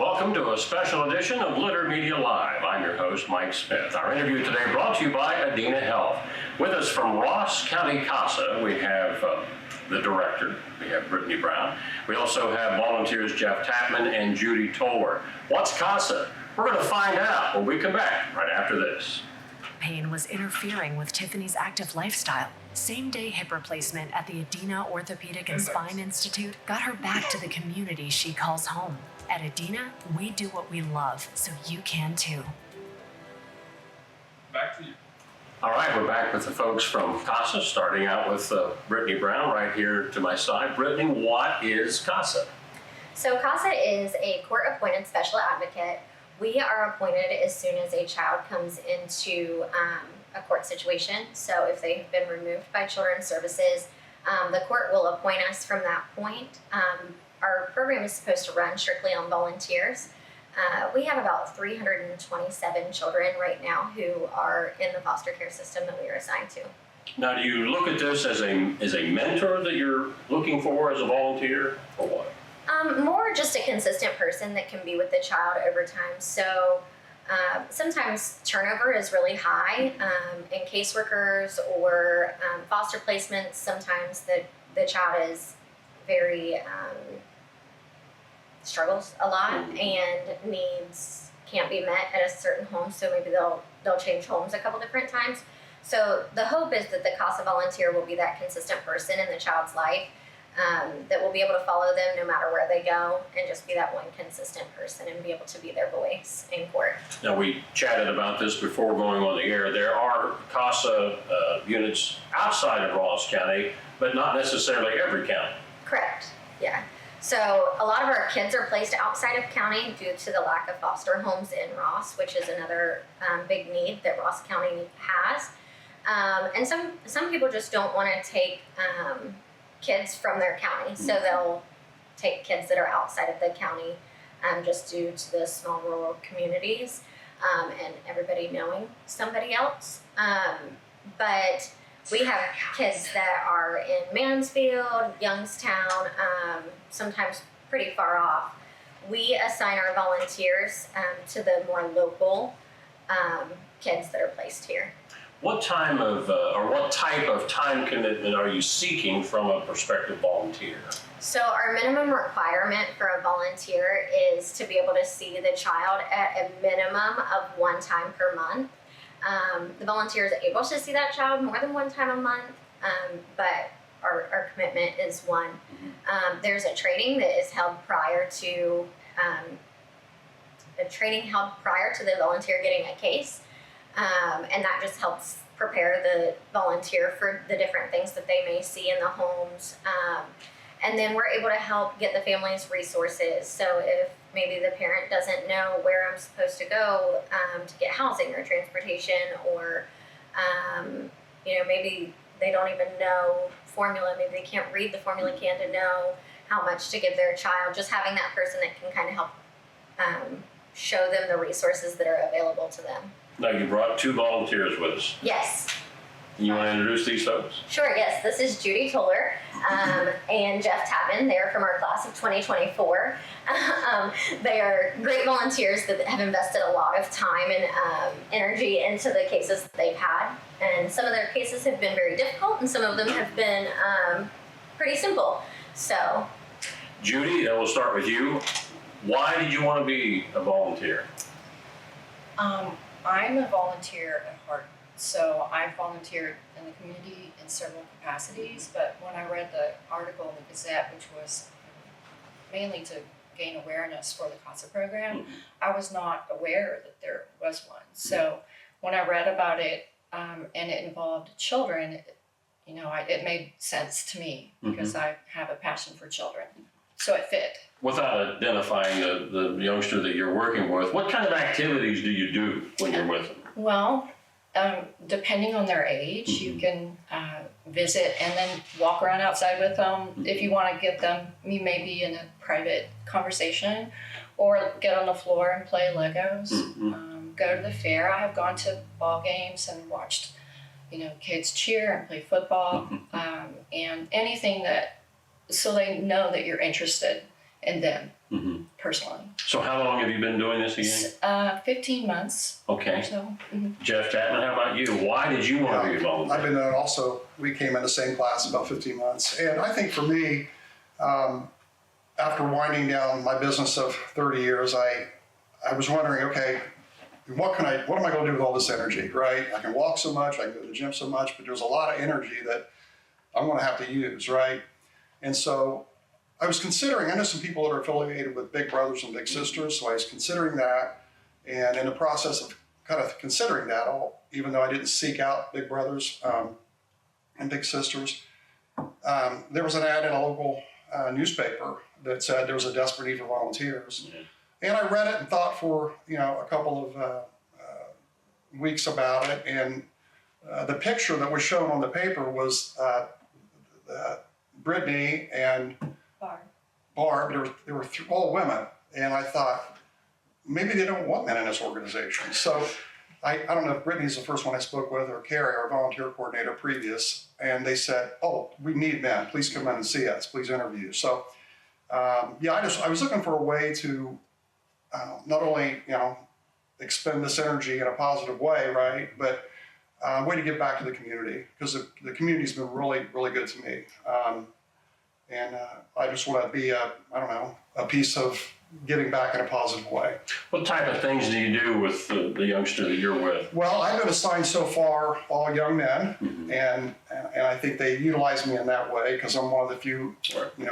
Welcome to a special edition of Litter Media Live. I'm your host, Mike Smith. Our interview today brought to you by Adena Health. With us from Ross County CASA, we have the director, we have Britni Brown. We also have volunteers Jeff Tatman and Judy Towler. What's CASA? We're going to find out when we come back right after this. Pain was interfering with Tiffany's active lifestyle. Same-day hip replacement at the Adena Orthopedic and Spine Institute got her back to the community she calls home. At Adena, we do what we love, so you can too. Back to you. All right, we're back with the folks from CASA, starting out with Britni Brown right here to my side. Britni, what is CASA? So CASA is a court-appointed special advocate. We are appointed as soon as a child comes into a court situation. So if they have been removed by Children's Services, the court will appoint us from that point. Our program is supposed to run strictly on volunteers. We have about 327 children right now who are in the foster care system that we are assigned to. Now, do you look at this as a mentor that you're looking for as a volunteer, or what? More just a consistent person that can be with the child over time. So sometimes turnover is really high in caseworkers or foster placements. Sometimes the child is very struggles a lot and needs can't be met at a certain home. So maybe they'll change homes a couple different times. So the hope is that the CASA volunteer will be that consistent person in the child's life. That will be able to follow them no matter where they go and just be that one consistent person and be able to be their voice in court. Now, we chatted about this before going on the air. There are CASA units outside of Ross County, but not necessarily every county. Correct, yeah. So a lot of our kids are placed outside of county due to the lack of foster homes in Ross, which is another big need that Ross County has. And some people just don't want to take kids from their county, so they'll take kids that are outside of the county just due to the small rural communities and everybody knowing somebody else. But we have kids that are in Mansfield, Youngstown, sometimes pretty far off. We assign our volunteers to the more local kids that are placed here. What time of, or what type of time commitment are you seeking from a prospective volunteer? So our minimum requirement for a volunteer is to be able to see the child at a minimum of one time per month. The volunteer is able to see that child more than one time a month, but our commitment is one. There's a training that is held prior to, the volunteer getting a case. And that just helps prepare the volunteer for the different things that they may see in the homes. And then we're able to help get the family's resources. So if maybe the parent doesn't know where I'm supposed to go to get housing or transportation, or maybe they don't even know formula, maybe they can't read the formula can to know how much to give their child, just having that person that can kind of help show them the resources that are available to them. Now, you brought two volunteers with us. Yes. You want to introduce these folks? Sure, yes. This is Judy Towler and Jeff Tatman. They're from our class of 2024. They are great volunteers that have invested a lot of time and energy into the cases that they've had. And some of their cases have been very difficult, and some of them have been pretty simple. So, Judy, we'll start with you. Why did you want to be a volunteer? I'm a volunteer at heart, so I volunteered in the community in several capacities, but when I read the article in the Gazette, which was mainly to gain awareness for the CASA program, I was not aware that there was one. So when I read about it and it involved children, it made sense to me because I have a passion for children, so it fit. Without identifying the youngster that you're working with, what kind of activities do you do when you're with them? Well, depending on their age, you can visit and then walk around outside with them. If you want to get them, you may be in a private conversation, or get on the floor and play Legos. Go to the fair. I have gone to ball games and watched, kids cheer and play football, and anything so they know that you're interested and them Mm-hmm. personally. So how long have you been doing this again? 15 months. Okay. So, Jeff Tatman, how about you? Why did you want to be involved? I've been also, we came in the same class about 15 months. And I think for me, after winding down my business of 30 years, I was wondering, okay, what am I going to do with all this energy, right? I can walk so much, I can go to the gym so much, but there's a lot of energy that I'm going to have to use, right? And so I was considering, I know some people that are affiliated with Big Brothers and Big Sisters, so I was considering that. And in the process of kind of considering that, even though I didn't seek out Big Brothers and Big Sisters, there was an ad in a local newspaper that said there was a desperate need for volunteers. Yeah. And I read it and thought for, a couple of weeks about it. And the picture that was shown on the paper was Britni and Barb. There were all women. And I thought, maybe they don't want men in this organization. So I don't know if Brittany's the first one I spoke with, or Carrie, our volunteer coordinator previous, and they said, oh, we need men. Please come in and see us. Please interview. So, I was looking for a way to not only, expend this energy in a positive way, right, but a way to give back to the community, because the community's been really, really good to me. And I just want to be a piece of giving back in a positive way. What type of things do you do with the youngster that you're with? Well, I've been assigned so far all young men, and I think they utilize me in that way because I'm one of the few,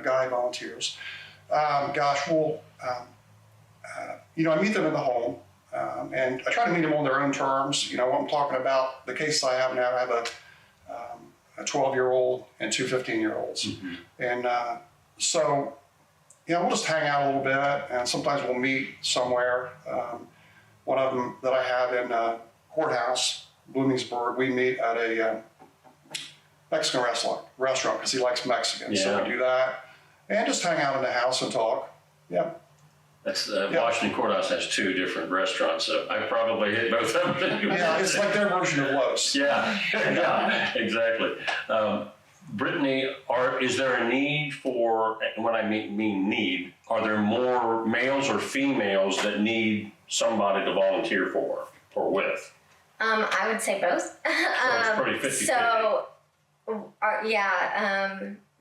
guy volunteers. I meet them in the home, and I try to meet them on their own terms. What I'm talking about, the case I have now, I have a 12-year-old and two 15-year-olds. And so, we'll just hang out a little bit, and sometimes we'll meet somewhere. One of them that I have in Courthouse, Bloomingburg, we meet at a Mexican restaurant because he likes Mexican. Yeah. So we do that, and just hang out in the house and talk. Yeah. That's Washington Courthouse has two different restaurants, so I probably hit both of them. Yeah, it's like their version of Los. Yeah, exactly. Britni, is there a need for, and when I mean need, are there more males or females that need somebody to volunteer for or with? I would say both. So it's pretty 50-50. So,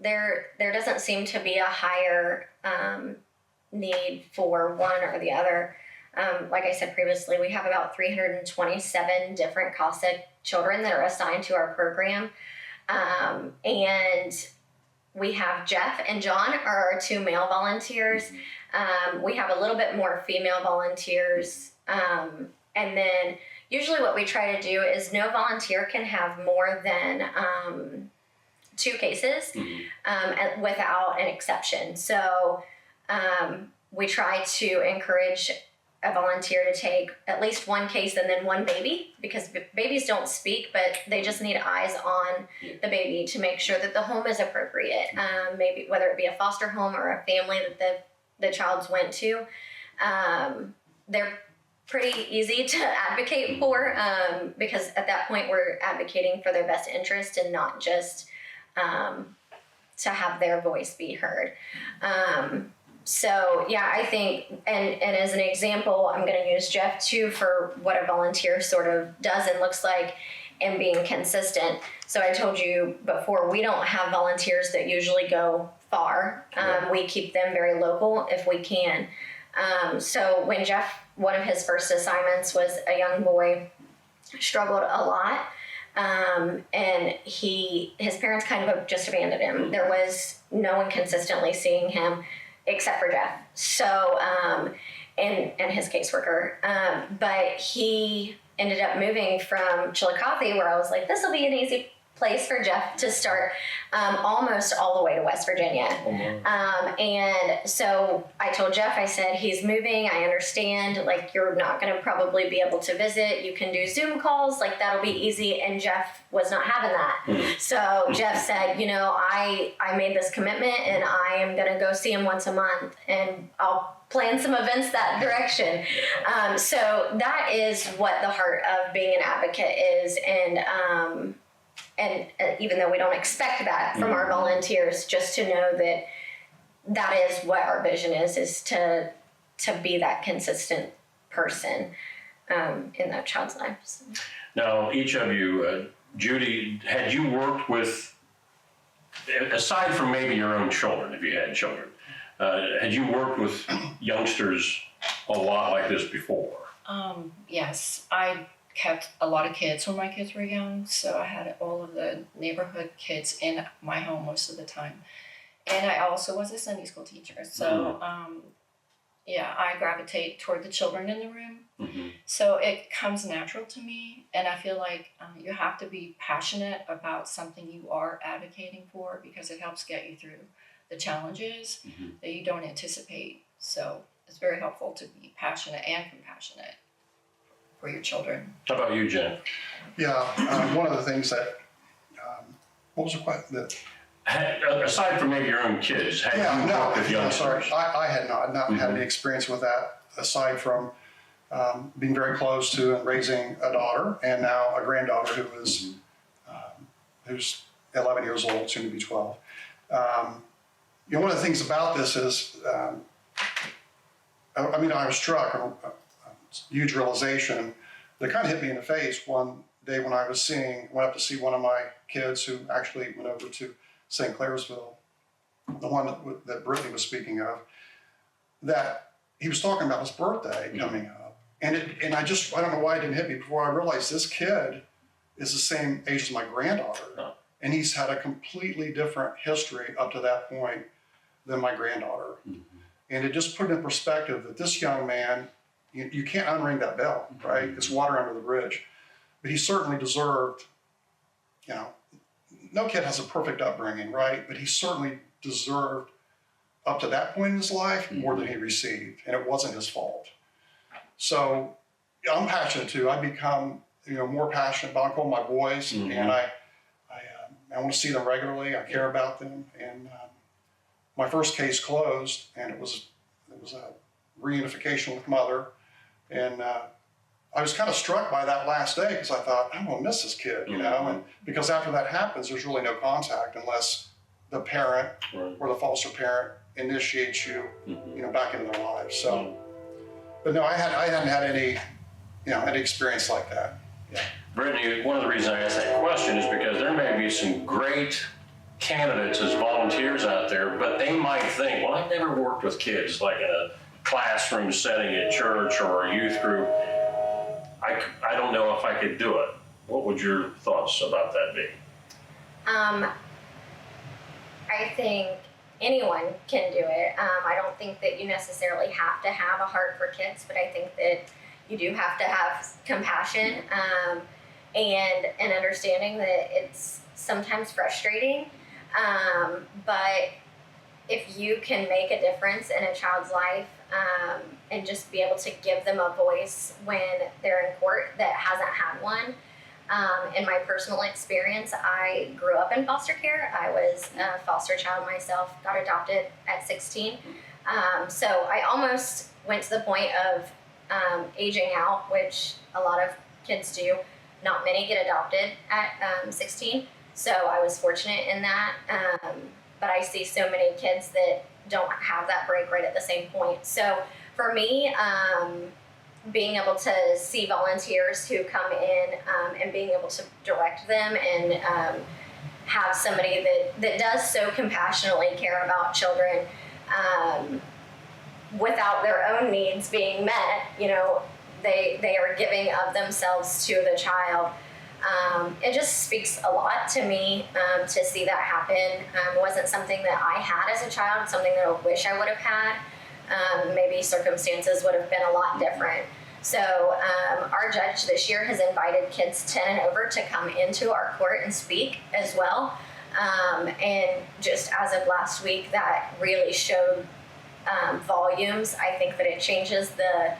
there doesn't seem to be a higher need for one or the other. Like I said previously, we have about 327 different CASA children that are assigned to our program. And we have Jeff and John are our two male volunteers. We have a little bit more female volunteers. And then usually what we try to do is no volunteer can have more than 2 cases without an exception. So we try to encourage a volunteer to take at least 1 case and then 1 baby, because babies don't speak, but they just need eyes on the baby to make sure that the home is appropriate. Maybe whether it be a foster home or a family that the child's went to, they're pretty easy to advocate for, because at that point we're advocating for their best interest and not just to have their voice be heard. So I think, and as an example, I'm going to use Jeff too for what a volunteer sort of does and looks like and being consistent. So I told you before, we don't have volunteers that usually go far. We keep them very local if we can. So when Jeff, one of his first assignments was a young boy, struggled a lot. And his parents kind of just abandoned him. There was no one consistently seeing him except for Jeff. So, and his caseworker. But he ended up moving from Chillicothe, where I was like, this will be an easy place for Jeff to start, almost all the way to West Virginia. And so I told Jeff, I said, he's moving. I understand, like, you're not going to probably be able to visit. You can do Zoom calls, like, that'll be easy. And Jeff was not having that. So Jeff said, I made this commitment and I am going to go see him once a month and I'll plan some events that direction. So that is what the heart of being an advocate is. And even though we don't expect that from our volunteers, just to know that that is what our vision is to be that consistent person in that child's life. So. Now, each of you, Judy, had you worked with, aside from maybe your own children, if you had children, had you worked with youngsters a lot like this before? Yes, I kept a lot of kids when my kids were young, so I had all of the neighborhood kids in my home most of the time. And I also was a Sunday school teacher, so yeah, I gravitate toward the children in the room. Mm-hmm. So it comes natural to me, and I feel like you have to be passionate about something you are advocating for, because it helps get you through the challenges that you don't anticipate. So it's very helpful to be passionate and compassionate for your children. How about you, Jen? Yeah, one of the things that, what was the question? Aside from maybe your own kids, had you worked with youngsters? I had not had any experience with that, aside from being very close to and raising a daughter, and now a granddaughter who is who's 11 years old, soon to be 12. You know, one of the things about this is, I was struck, a huge realization that kind of hit me in the face one day when I went up to see one of my kids who actually went over to St. Clairsville, the one that Britni was speaking of, that he was talking about his birthday coming up. And I don't know why it didn't hit me before. I realized this kid is the same age as my granddaughter. And he's had a completely different history up to that point than my granddaughter. And it just put in perspective that this young man, you can't unring that bell, right? It's water under the bridge. But he certainly deserved, no kid has a perfect upbringing, right? But he certainly deserved, up to that point in his life, more than he received. And it wasn't his fault. So I'm passionate too. I've become, more passionate about calling my boys, and I want to see them regularly. I care about them. And my first case closed, and it was a reunification with mother. And I was kind of struck by that last day, because I thought, I'm going to miss this kid, and because after that happens, there's really no contact unless the parent or the foster parent initiates you, back into their lives. So, but no, I hadn't had any experience like that. Yeah. Britni, one of the reasons I asked that question is because there may be some great candidates as volunteers out there, but they might think, well, I've never worked with kids like in a classroom setting at church or a youth group. I don't know if I could do it. What would your thoughts about that be? I think anyone can do it. I don't think that you necessarily have to have a heart for kids, but I think that you do have to have compassion and an understanding that it's sometimes frustrating. But if you can make a difference in a child's life and just be able to give them a voice when they're in court that hasn't had one. In my personal experience, I grew up in foster care. I was a foster child myself, got adopted at 16. So I almost went to the point of aging out, which a lot of kids do. Not many get adopted at 16. So I was fortunate in that. But I see so many kids that don't have that break right at the same point. So for me, being able to see volunteers who come in and being able to direct them and have somebody that does so compassionately care about children without their own needs being met, they are giving of themselves to the child. It just speaks a lot to me to see that happen. It wasn't something that I had as a child, something that I wish I would have had. Maybe circumstances would have been a lot different. So our judge this year has invited kids 10 and over to come into our court and speak as well. And just as of last week, that really showed volumes. I think that it changes the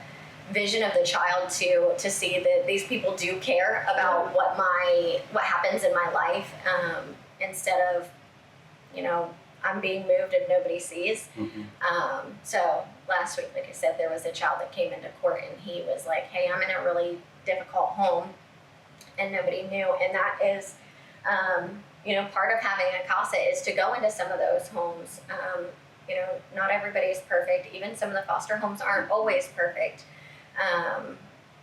vision of the child to see that these people do care about what happens in my life, instead of, I'm being moved and nobody sees. So last week, like I said, there was a child that came into court and he was like, hey, I'm in a really difficult home and nobody knew. And that is, part of having a CASA is to go into some of those homes not everybody is perfect. Even some of the foster homes aren't always perfect.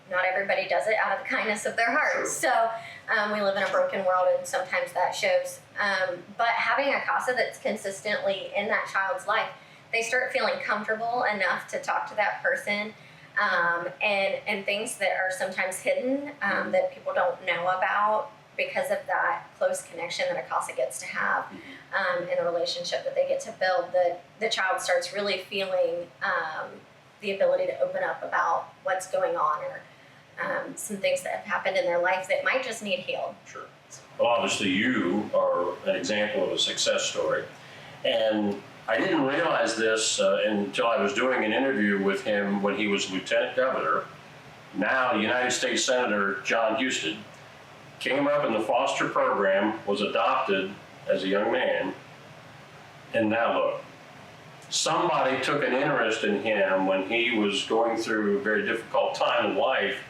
Not everybody does it out of the kindness of their hearts. So we live in a broken world, and sometimes that shows. But having a CASA that's consistently in that child's life, they start feeling comfortable enough to talk to that person, and things that are sometimes hidden that people don't know about because of that close connection that a CASA gets to have, and the relationship that they get to build. The child starts really feeling the ability to open up about what's going on, or some things that have happened in their life that might just need healed. Sure. Well, obviously you are an example of a success story. And I didn't realize this until I was doing an interview with him when he was Lieutenant Governor. Now, United States Senator John Husted came up in the foster program, was adopted as a young man, and now look. Somebody took an interest in him when he was going through a very difficult time in life.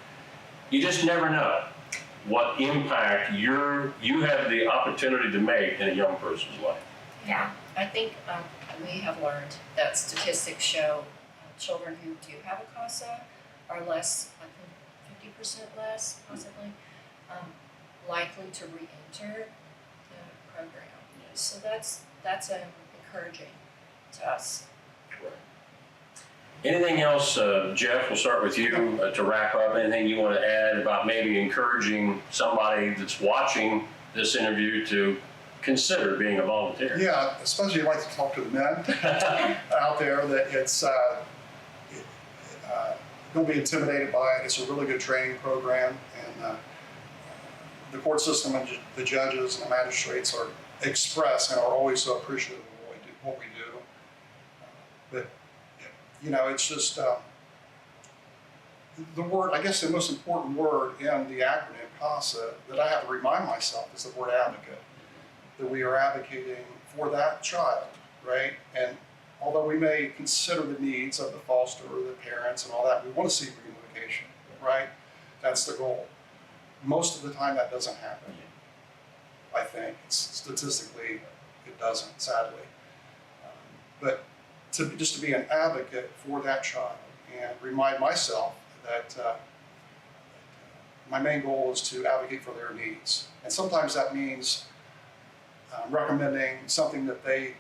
You just never know what impact you have the opportunity to make in a young person's life. Yeah. I think we have learned that statistics show children who do have a CASA are less, I think 50% less, possibly, likely to re-enter the program. So that's encouraging to us. Anything else, Jeff, we'll start with you to wrap up. Anything you want to add about maybe encouraging somebody that's watching this interview to consider being a volunteer? Yeah, especially like to talk to the men out there, that it's, don't be intimidated by it. It's a really good training program, and the court system and the judges and the magistrates are express and are always so appreciative of what we do. But it's just the word, I guess the most important word in the acronym CASA that I have to remind myself is the word advocate. That we are advocating for that child, right? And although we may consider the needs of the foster or the parents and all that, we want to see reunification, right? That's the goal. Most of the time that doesn't happen, I think. Statistically, it doesn't, sadly. But just to be an advocate for that child and remind myself that my main goal is to advocate for their needs. And sometimes that means recommending something that they,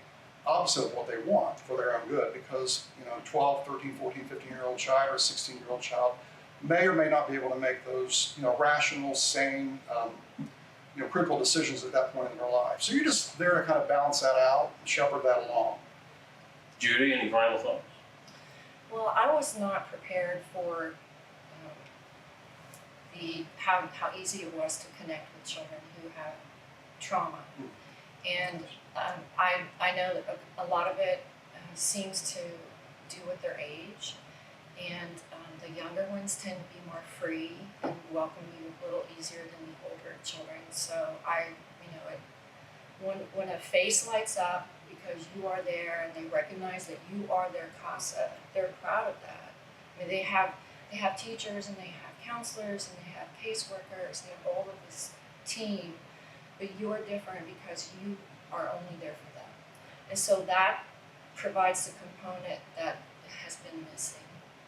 opposite of what they want for their own good, because 12, 13, 14, 15-year-old child or 16-year-old child may or may not be able to make those rational, sane, critical decisions at that point in their life. So you're just there to kind of balance that out and shepherd that along. Judy, any final thoughts? Well, I was not prepared for how easy it was to connect with children who have trauma. And I know that a lot of it seems to do with their age, and the younger ones tend to be more free and welcome you a little easier than the older children. So when a face lights up because you are there and they recognize that you are their CASA, they're proud of that. I mean, they have teachers and they have counselors and they have caseworkers, they have all of this team, but you're different because you are only there for them. And so that provides the component that has been missing.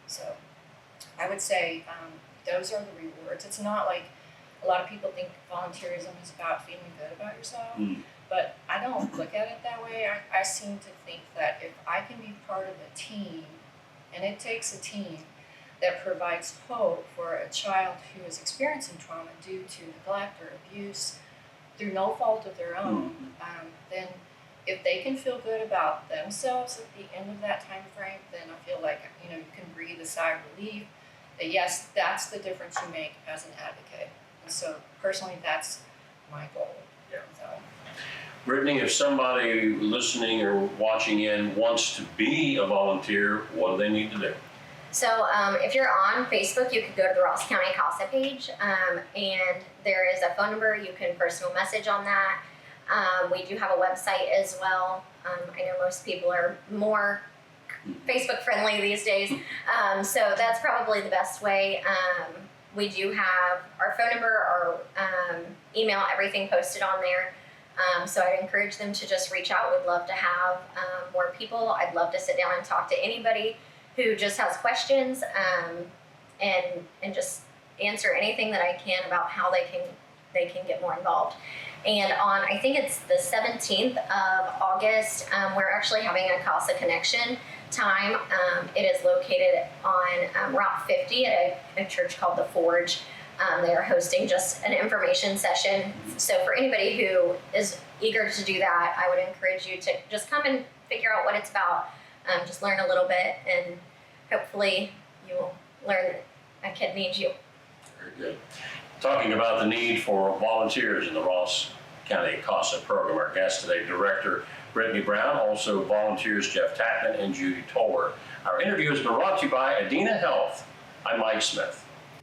So I would say those are the rewards. It's not like a lot of people think volunteerism is about feeling good about yourself, but I don't look at it that way. I seem to think that if I can be part of a team, and it takes a team that provides hope for a child who is experiencing trauma due to neglect or abuse through no fault of their own, then if they can feel good about themselves at the end of that time frame, then I feel like you can breathe a sigh of relief. That yes, that's the difference you make as an advocate. And so personally, that's my goal. Yeah. So. Britni, if somebody listening or watching in wants to be a volunteer, what do they need to do? So if you're on Facebook, you could go to the Ross County CASA page, and there is a phone number. You can personal message on that. We do have a website as well. I know most people are more Facebook friendly these days, so that's probably the best way. We do have our phone number, our email, everything posted on there. So I'd encourage them to just reach out. We'd love to have more people. I'd love to sit down and talk to anybody who just has questions, and just answer anything that I can about how they can get more involved. And on, I think it's the 17th of August, we're actually having a CASA Connection time. It is located on Route 50 at a church called The Forge. They are hosting just an information session. So for anybody who is eager to do that, I would encourage you to just come and figure out what it's about. Just learn a little bit, and hopefully you will learn that a kid needs you. Very good. Talking about the need for volunteers in the Ross County CASA program, our guest today, Director Britni Brown, also volunteers Jeff Tatman and Judy Towler. Our interview has been brought to you by Adena Health. I'm Mike Smith.